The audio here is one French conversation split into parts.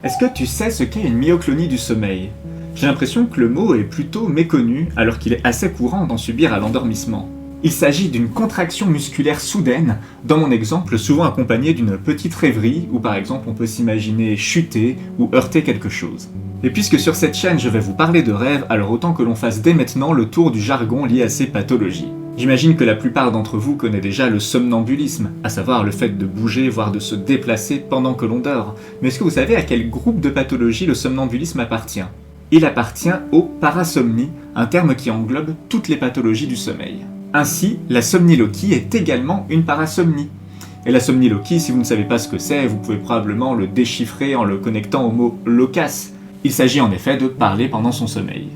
Est-ce que tu sais ce qu'est une myoclonie du sommeil? J'ai l'impression que le mot est plutôt méconnu alors qu'il est assez courant d'en subir à l'endormissement. Il s'agit d'une contraction musculaire soudaine, dans mon exemple souvent accompagnée d'une petite rêverie où par exemple on peut s'imaginer chuter ou heurter quelque chose. Et puisque sur cette chaîne je vais vous parler de rêve, alors autant que l'on fasse dès maintenant le tour du jargon lié à ces pathologies. J'imagine que la plupart d'entre vous connaît déjà le somnambulisme, à savoir le fait de bouger, voire de se déplacer pendant que l'on dort. Mais est-ce que vous savez à quel groupe de pathologies le somnambulisme appartient? Il appartient aux parasomnies, un terme qui englobe toutes les pathologies du sommeil. Ainsi, la somniloquie est également une parasomnie. Et la somniloquie, si vous ne savez pas ce que c'est, vous pouvez probablement le déchiffrer en le connectant au mot loquace. Il s'agit en effet de parler pendant son sommeil.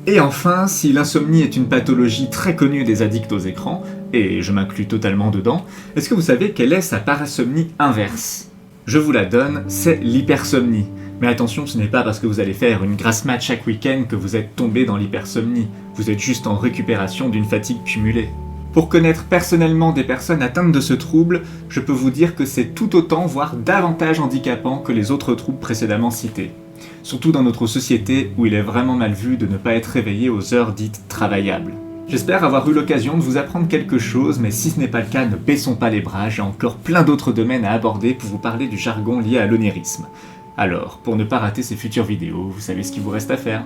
Et enfin, si l'insomnie est une pathologie très connue des addicts aux écrans, et je m'inclus totalement dedans, est-ce que vous savez quelle est sa parasomnie inverse? Je vous la donne, c'est l'hypersomnie. Mais attention, ce n'est pas parce que vous allez faire une grasse mat chaque week-end que vous êtes tombé dans l'hypersomnie. Vous êtes juste en récupération d'une fatigue cumulée. Pour connaître personnellement des personnes atteintes de ce trouble, je peux vous dire que c'est tout autant, voire davantage handicapant que les autres troubles précédemment cités. Surtout dans notre société où il est vraiment mal vu de ne pas être réveillé aux heures dites travaillables. J'espère avoir eu l'occasion de vous apprendre quelque chose, mais si ce n'est pas le cas, ne baissons pas les bras, j'ai encore plein d'autres domaines à aborder pour vous parler du jargon lié à l'onirisme. Alors, pour ne pas rater ces futures vidéos, vous savez ce qu'il vous reste à faire.